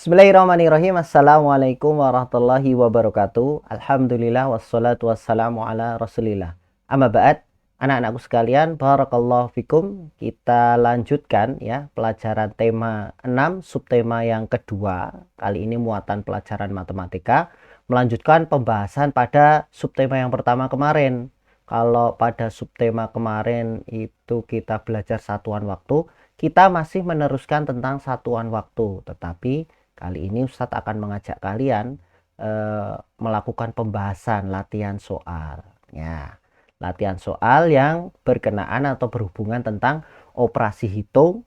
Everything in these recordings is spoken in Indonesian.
Bismillahirrahmanirrahim. Assalamualaikum warahmatullahi wabarakatuh. Alhamdulillah wassalatu wassalamu ala rasulillah. Amma ba'd, anak-anakku sekalian, barakallahu fikum. Kita lanjutkan ya pelajaran tema 6, subtema yang kedua. Kali ini muatan pelajaran matematika. Melanjutkan pembahasan pada subtema yang pertama kemarin. Kalau pada subtema kemarin itu kita belajar satuan waktu, kita masih meneruskan tentang satuan waktu, tetapi kali ini Ustadz akan mengajak kalian melakukan pembahasan latihan soal. Ya, latihan soal yang berkenaan atau berhubungan tentang operasi hitung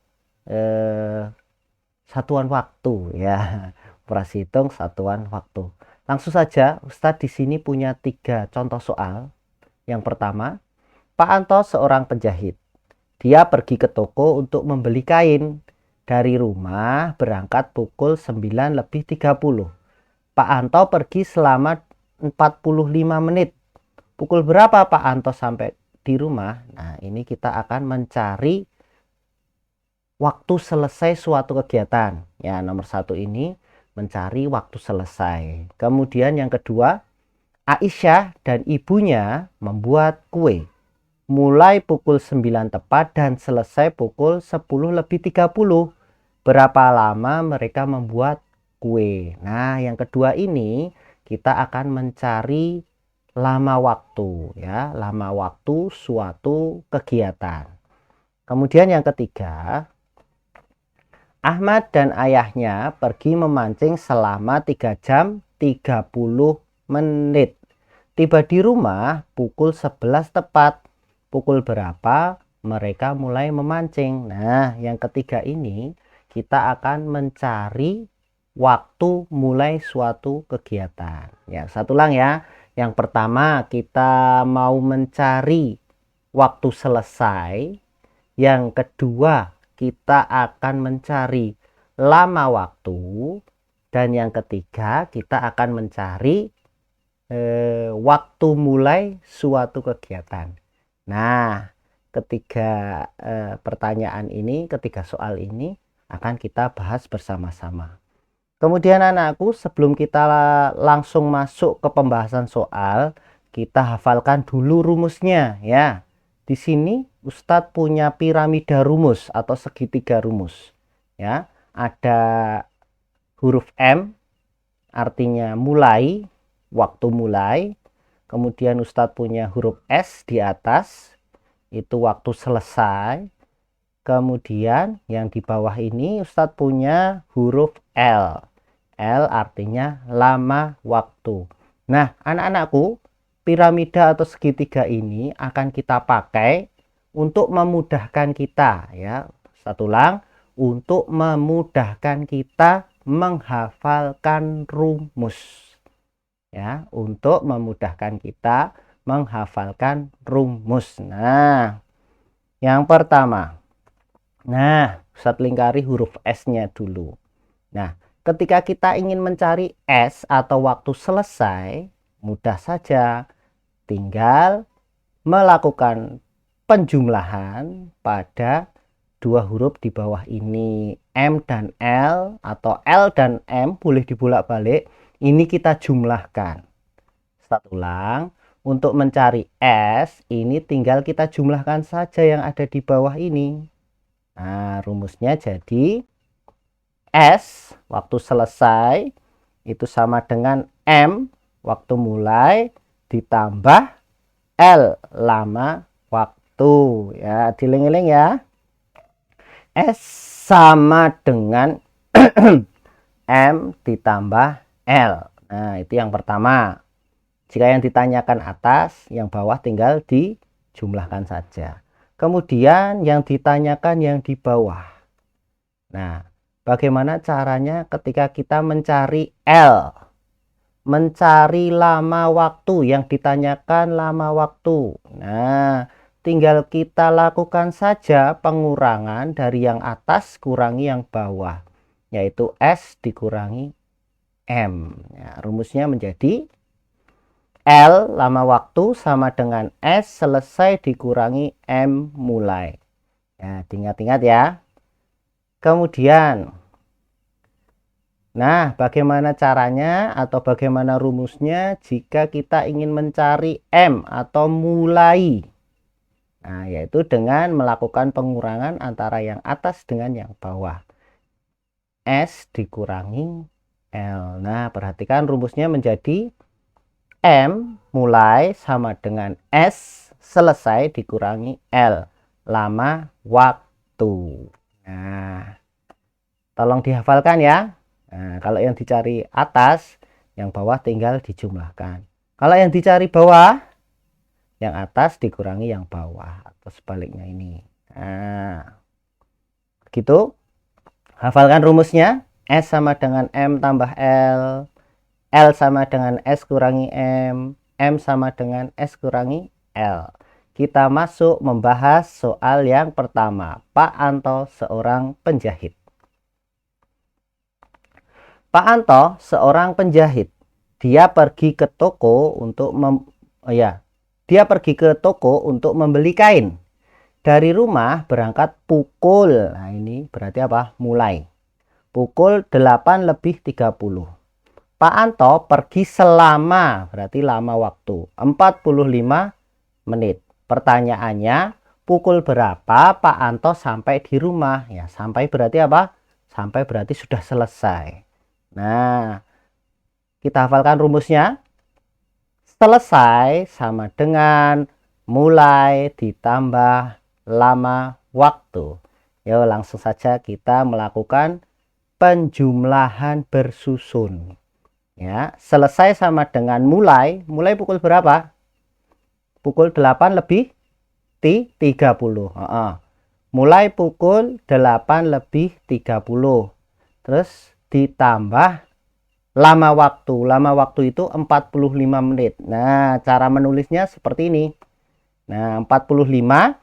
satuan waktu ya. Operasi hitung satuan waktu. Langsung saja, Ustadz di sini punya 3 contoh soal. Yang pertama, Pak Anto seorang penjahit. Dia pergi ke toko untuk membeli kain. Dari rumah berangkat pukul 9:30. Pak Anto pergi selama 45 menit. Pukul berapa Pak Anto sampai di rumah? Nah, ini kita akan mencari waktu selesai suatu kegiatan. Ya, nomor 1 ini mencari waktu selesai. Kemudian yang kedua, Aisyah dan ibunya membuat kue. Mulai pukul 9 tepat dan selesai pukul 10:30. Berapa lama mereka membuat kue? Nah, yang kedua ini kita akan mencari lama waktu ya, lama waktu suatu kegiatan. Kemudian yang ketiga, Ahmad dan ayahnya pergi memancing selama 3 jam 30 menit. Tiba di rumah pukul 11 tepat. Pukul berapa mereka mulai memancing? Nah, yang ketiga ini kita akan mencari waktu mulai suatu kegiatan. Ya, satu ulang ya. Yang pertama kita mau mencari waktu selesai. Yang kedua kita akan mencari lama waktu. Dan yang ketiga kita akan mencari waktu mulai suatu kegiatan. Nah, ketiga pertanyaan ini, ketiga soal ini akan kita bahas bersama-sama. Kemudian anakku, sebelum kita langsung masuk ke pembahasan soal, kita hafalkan dulu rumusnya ya. Di sini Ustadz punya piramida rumus atau segitiga rumus. Ya, ada huruf M artinya mulai, waktu mulai. Kemudian Ustadz punya huruf S di atas, itu waktu selesai. Kemudian yang di bawah ini Ustadz punya huruf L. L artinya lama waktu. Nah, anak-anakku, piramida atau segitiga ini akan kita pakai untuk memudahkan kita ya. Satu ulang, untuk memudahkan kita menghafalkan rumus. Ya, untuk memudahkan kita menghafalkan rumus. Nah, yang pertama. Nah, Ustadz lingkari huruf S-nya dulu. Nah, ketika kita ingin mencari S atau waktu selesai, mudah saja. Tinggal melakukan penjumlahan pada 2 huruf di bawah ini. M dan L atau L dan M boleh dibolak-balik. Ini kita jumlahkan. Satu ulang. Untuk mencari S, ini tinggal kita jumlahkan saja yang ada di bawah ini. Nah, rumusnya jadi S, waktu selesai, itu sama dengan M, waktu mulai, ditambah L, lama waktu. Ya, diling-iling ya. S sama dengan M ditambah L. Nah, itu yang pertama. Jika yang ditanyakan atas, yang bawah tinggal dijumlahkan saja. Kemudian yang ditanyakan yang di bawah. Nah, bagaimana caranya ketika kita mencari L? Mencari lama waktu, yang ditanyakan lama waktu. Nah, tinggal kita lakukan saja pengurangan dari yang atas kurangi yang bawah, yaitu S dikurangi M. Ya, rumusnya menjadi L lama waktu sama dengan S selesai dikurangi M mulai. Ya, diingat-ingat ya. Kemudian Nah, bagaimana caranya atau bagaimana rumusnya jika kita ingin mencari M atau mulai? Nah, yaitu dengan melakukan pengurangan antara yang atas dengan yang bawah. S dikurangi L. Nah, perhatikan rumusnya menjadi M mulai sama dengan S selesai dikurangi L, lama waktu. Nah, tolong dihafalkan ya. Nah, kalau yang dicari atas, yang bawah tinggal dijumlahkan. Kalau yang dicari bawah, yang atas dikurangi yang bawah atau sebaliknya ini. Nah, gitu. Hafalkan rumusnya. S sama dengan M tambah L. L sama dengan S kurangi M. M sama dengan S kurangi L. Kita masuk membahas soal yang pertama. Pak Anto seorang penjahit. Pak Anto seorang penjahit. Dia pergi ke toko untuk membeli kain. Dari rumah berangkat pukul, nah ini berarti apa? Mulai. Pukul 8 lebih 30. Pak Anto pergi selama, berarti lama waktu, 45 menit. Pertanyaannya, pukul berapa Pak Anto sampai di rumah? Ya, sampai berarti apa? Sampai berarti sudah selesai. Nah, kita hafalkan rumusnya. Selesai sama dengan mulai ditambah lama waktu. Yuk, langsung saja kita melakukan penjumlahan bersusun. Ya, selesai sama dengan mulai. Mulai pukul berapa? Pukul 8 lebih 30. Mulai pukul 8 lebih 30. Terus ditambah lama waktu. Lama waktu itu 45 menit. Nah, cara menulisnya seperti ini. Nah, 45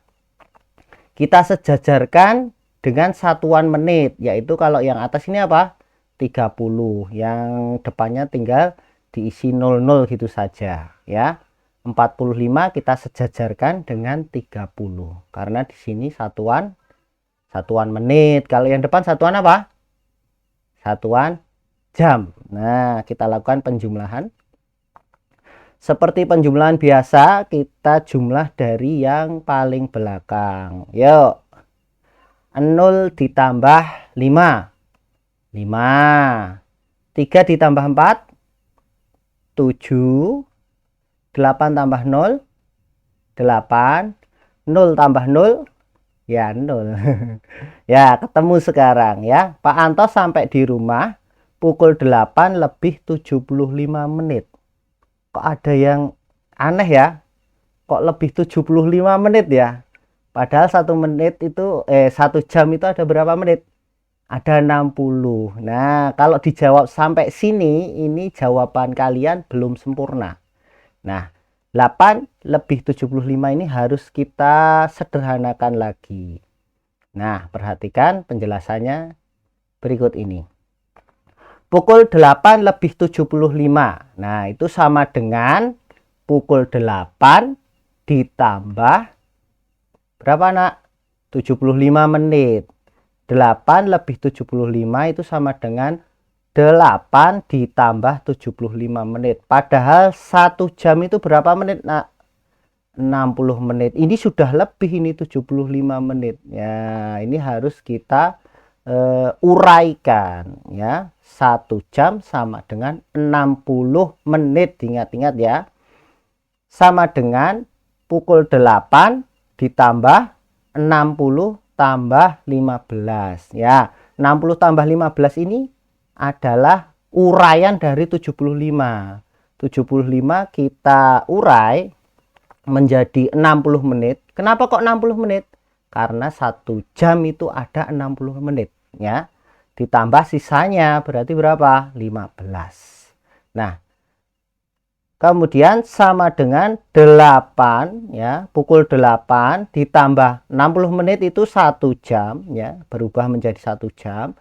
kita sejajarkan dengan satuan menit, yaitu kalau yang atas ini apa? 30. Yang depannya tinggal diisi 00 gitu saja, ya. 45 kita sejajarkan dengan 30 karena di sini satuan menit. Kalau yang depan satuan apa? Satuan jam. Nah, kita lakukan penjumlahan. Seperti penjumlahan biasa, kita jumlah dari yang paling belakang. Yuk. 0 ditambah 5. 5. 3 ditambah 4. 7. 8 tambah 0. 8. 0 tambah 0. Ya, 0. Ya, ketemu sekarang ya. Pak Anto sampai di rumah pukul 8 lebih 75 menit. Kok ada yang aneh ya? Kok lebih 75 menit ya? Padahal 1 menit itu 1 jam itu ada berapa menit? Ada 60. Nah, kalau dijawab sampai sini, ini jawaban kalian belum sempurna. Nah, 8 lebih 75 ini harus kita sederhanakan lagi. Nah, perhatikan penjelasannya berikut ini. Pukul 8 lebih 75. Nah, itu sama dengan pukul 8 ditambah berapa, Nak? 75 menit. 8 lebih 75 itu sama dengan 8 ditambah 75 menit. Padahal 1 jam itu berapa menit, Nak? 60 menit. Ini sudah lebih, ini 75 menit. Ya, ini harus kita uraikan ya. 1 jam sama dengan 60 menit. Ingat-ingat ya. Sama dengan pukul 8 ditambah 60 tambah 15 ya. 60 tambah 15 ini adalah uraian dari 75. 75 kita urai menjadi 60 menit. Kenapa kok 60 menit? Karena 1 jam itu ada 60 menit ya. Ditambah sisanya berarti berapa? 15. Nah, kemudian sama dengan 8 ya, pukul 8 ditambah 60 menit itu 1 jam ya, berubah menjadi 1 jam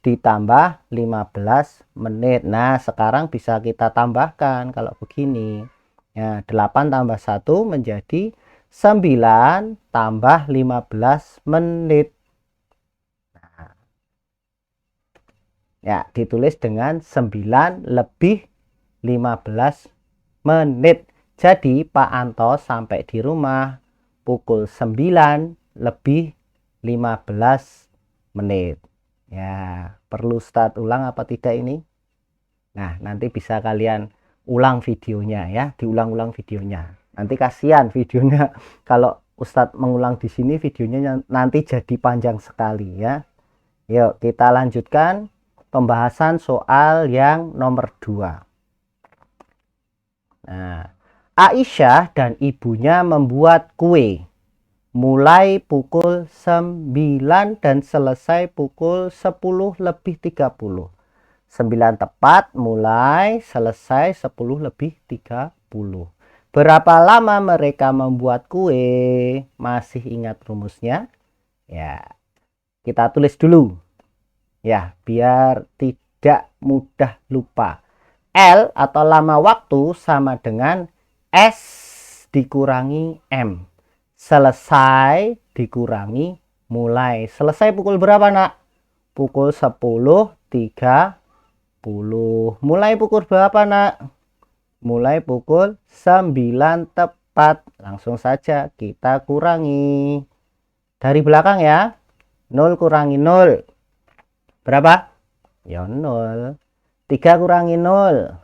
ditambah 15 menit. Nah, sekarang bisa kita tambahkan kalau begini. Ya, 8 tambah 1 menjadi 9 tambah 15 menit. Ya, ditulis dengan 9 lebih 15 menit. Jadi Pak Anto sampai di rumah pukul 9 lebih 15 menit. Ya, perlu start ulang apa tidak ini? Nah, nanti bisa kalian ulang videonya ya, diulang-ulang videonya. Nanti kasihan videonya kalau Ustadz mengulang di sini videonya nanti jadi panjang sekali ya. Yuk, kita lanjutkan pembahasan soal yang nomor 2. Nah, Aisyah dan ibunya membuat kue mulai pukul 9 dan selesai pukul 10 lebih 30. 9 tepat mulai, selesai 10 lebih 30. Berapa lama mereka membuat kue? Masih ingat rumusnya? Ya, kita tulis dulu. Ya, biar tidak mudah lupa. L atau lama waktu sama dengan S dikurangi M. Selesai dikurangi mulai. Selesai pukul berapa, Nak? Pukul 10.30. Mulai pukul berapa, Nak? Mulai pukul 9 tepat. Langsung saja kita kurangi. Dari belakang ya. 0 kurangi 0. Berapa? Ya 0. 3 kurangi 0.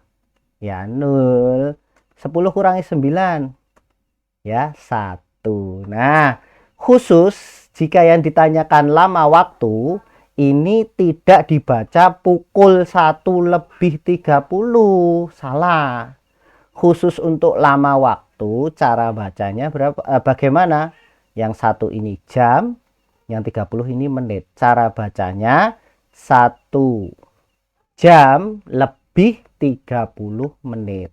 Ya 0. 10 kurangi 9. Ya 1. Nah, khusus jika yang ditanyakan lama waktu, ini tidak dibaca pukul 1 lebih 30. Salah. Khusus untuk lama waktu, cara bacanya bagaimana? Yang 1 ini jam, yang 30 ini menit. Cara bacanya 1 jam lebih 30 menit.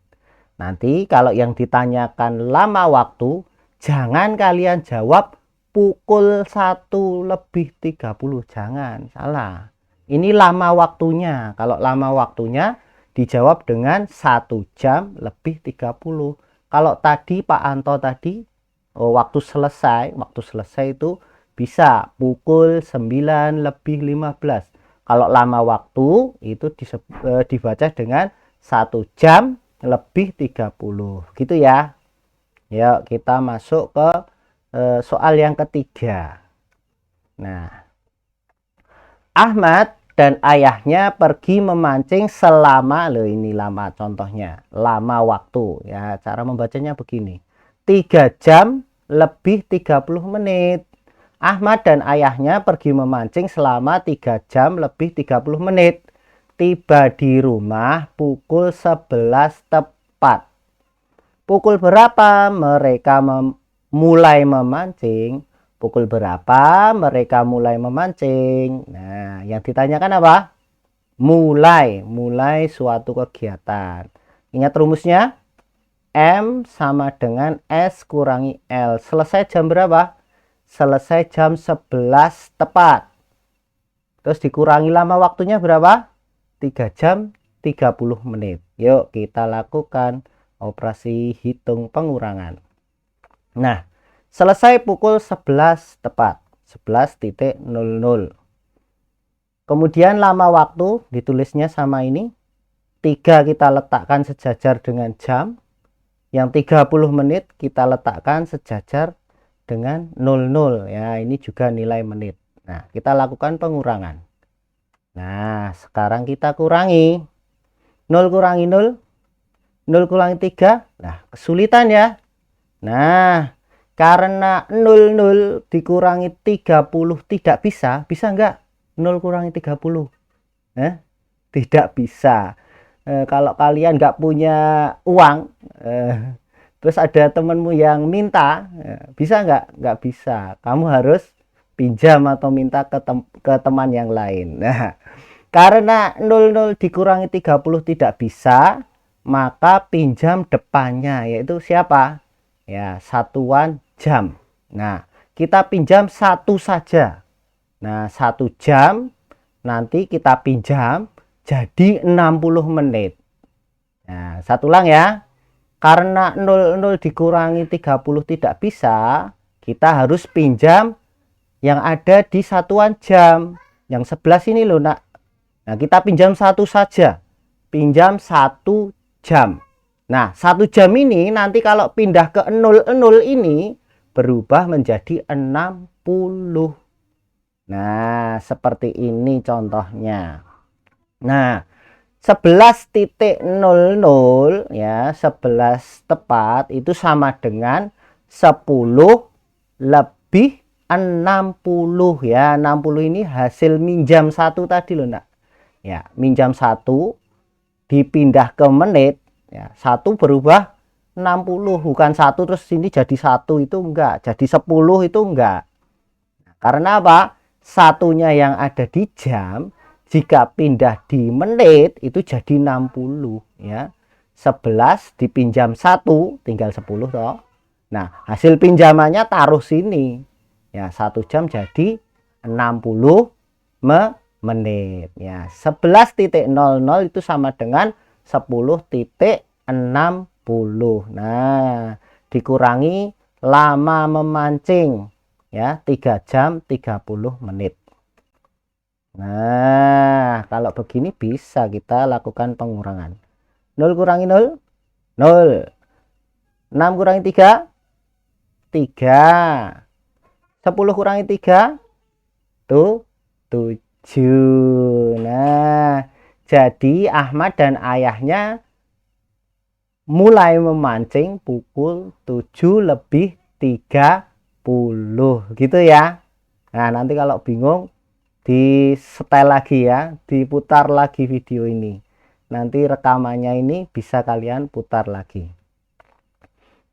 Nanti kalau yang ditanyakan lama waktu, jangan kalian jawab pukul 1 lebih 30. Jangan, salah. Ini lama waktunya. Kalau lama waktunya dijawab dengan 1 jam lebih 30. Kalau tadi Pak Anto tadi waktu selesai itu bisa pukul 9 lebih 15. Kalau lama waktu itu dibaca dengan 1 jam lebih 30. Gitu ya. Yuk kita masuk ke soal yang ketiga. Nah, Ahmad dan ayahnya pergi memancing selama, ini lama contohnya, lama waktu ya, cara membacanya begini, 3 jam lebih 30 menit. Ahmad dan ayahnya pergi memancing selama 3 jam lebih 30 menit. Tiba di rumah pukul 11 tepat. Pukul berapa mereka mulai memancing? Pukul berapa mereka mulai memancing? Nah, yang ditanyakan apa? Mulai suatu kegiatan. Ingat rumusnya? M sama dengan S kurangi L. Selesai jam berapa? Selesai jam 11 tepat. Terus dikurangi lama waktunya berapa? 3 jam 30 menit. Yuk kita lakukan operasi hitung pengurangan. Nah, selesai pukul 11 tepat, 11.00. Kemudian lama waktu ditulisnya sama ini. 3 kita letakkan sejajar dengan jam. Yang 30 menit kita letakkan sejajar dengan 00. Ya, ini juga nilai menit. Nah, kita lakukan pengurangan. Nah, sekarang kita kurangi. 0 kurangi 0. 0 kurangi 3. Nah, kesulitan ya. Nah, karena 00 dikurangi 30 tidak bisa. Bisa enggak? 0 kurangi 30. Tidak bisa. Kalau kalian enggak punya uang, terus ada temanmu yang minta, bisa enggak? Enggak bisa. Kamu harus pinjam atau minta ke teman yang lain. Nah, karena 00 dikurangi 30 tidak bisa, maka pinjam depannya, yaitu siapa? Ya, satuan jam. Nah, kita pinjam 1 saja. Nah, 1 jam nanti kita pinjam jadi 60 menit. Nah, satu ulang ya. Karena 00 dikurangi 30 tidak bisa, kita harus pinjam yang ada di satuan jam. Yang 11 ini loh, Nak. Nah, kita pinjam 1 saja. Pinjam 1 jam. Nah, 1 jam ini nanti kalau pindah ke 0 ini berubah menjadi 60. Nah, seperti ini contohnya. Nah, 11.00 ya, 11 tepat itu sama dengan 10 lebih 60 ya. 60 ini hasil minjam 1 tadi loh, Nak. Ya, minjam 1 dipindah ke menit ya, 1 berubah 60, bukan 1 terus sini jadi 1, itu enggak, jadi 10 itu enggak. Karena apa? Satunya yang ada di jam jika pindah di menit itu jadi 60 ya. 11 dipinjam 1 tinggal 10 toh. Nah, hasil pinjamannya taruh sini. Ya, 1 jam jadi 60 menit. Ya, 11.00 itu sama dengan 10.60. Nah, dikurangi lama memancing ya, 3 jam 30 menit. Nah, kalau begini bisa kita lakukan pengurangan. 0 kurangi 0, 0. 6 kurangi 3, 3. 10 kurangi 3, tuh 7. Nah, jadi Ahmad dan ayahnya mulai memancing pukul 7 lebih 30 gitu ya. Nah, nanti kalau bingung di setel lagi ya, diputar lagi video ini. Nanti rekamannya ini bisa kalian putar lagi.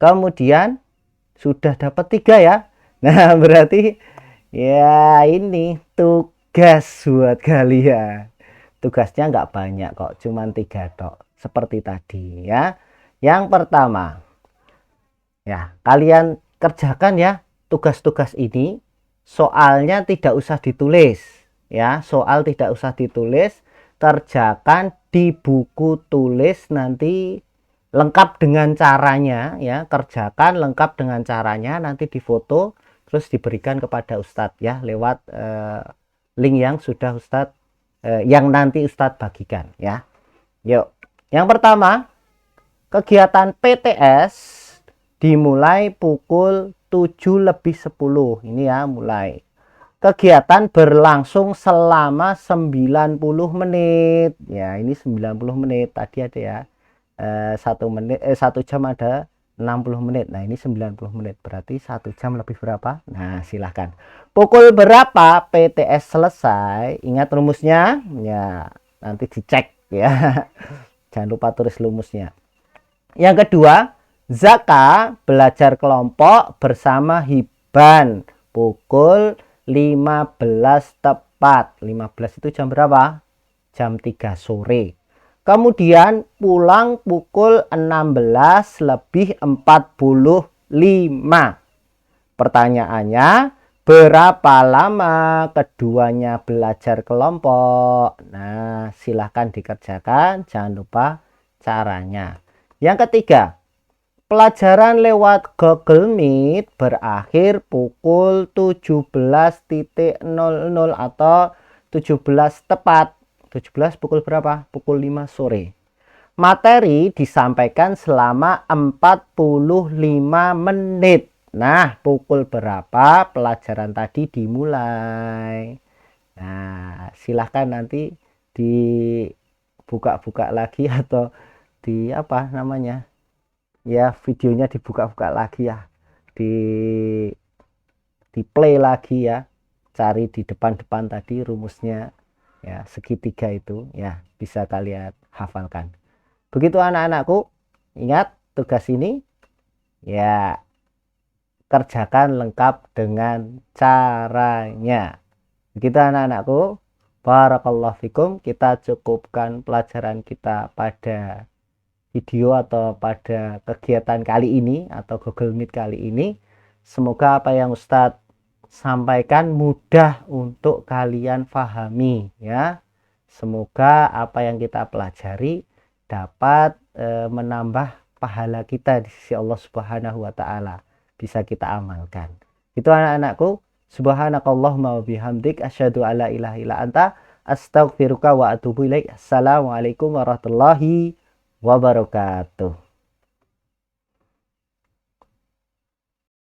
Kemudian sudah dapat 3 ya. Nah, berarti ya ini tugas buat kalian. Tugasnya nggak banyak kok, cuman 3 tok. Seperti tadi ya. Yang pertama, ya kalian kerjakan ya tugas-tugas ini. Soalnya tidak usah ditulis ya, soal tidak usah ditulis, kerjakan di buku tulis nanti lengkap dengan caranya ya, kerjakan lengkap dengan caranya, nanti difoto terus diberikan kepada Ustadz ya lewat link yang sudah Ustadz yang nanti Ustadz bagikan ya. Yuk, yang pertama kegiatan PTS dimulai pukul 7 lebih 10. Ini ya mulai. Kegiatan berlangsung selama 90 menit. Ya, ini 90 menit. Tadi ada ya. 1 jam ada 60 menit. Nah, ini 90 menit. Berarti 1 jam lebih berapa? Nah, silahkan. Pukul berapa PTS selesai? Ingat rumusnya? Ya, nanti dicek ya. Jangan lupa tulis rumusnya. Yang kedua, Zaka belajar kelompok bersama Hiban pukul 15 tepat. 15 itu jam berapa? Jam 3 sore. Kemudian pulang pukul 16 lebih 45. Pertanyaannya, berapa lama keduanya belajar kelompok? Nah, silahkan dikerjakan. Jangan lupa caranya. Yang ketiga, pelajaran lewat Google Meet berakhir pukul 17.00 atau 17 tepat. 17 pukul berapa? Pukul 5 sore. Materi disampaikan selama 45 menit. Nah, pukul berapa pelajaran tadi dimulai? Nah, silahkan nanti dibuka-buka lagi atau di apa namanya? Ya, videonya dibuka-buka lagi ya. Di play lagi ya. Cari di depan-depan tadi rumusnya ya, segitiga itu ya, bisa kalian hafalkan. Begitu anak-anakku, ingat tugas ini ya, kerjakan lengkap dengan caranya. Begitu anak-anakku. Barakallahu fikum. Kita cukupkan pelajaran kita pada video atau pada kegiatan kali ini atau Google Meet kali ini. Semoga apa yang Ustadz sampaikan mudah untuk kalian pahami ya. Semoga apa yang kita pelajari dapat menambah pahala kita di sisi Allah Subhanahu wa taala, bisa kita amalkan. Itu anak-anakku, subhanakallahumma wa bihamdik asyhadu alla ilaha illa anta Astaghfiruka wa atubu ilaik. Assalamualaikum warahmatullahi wabarakatuh.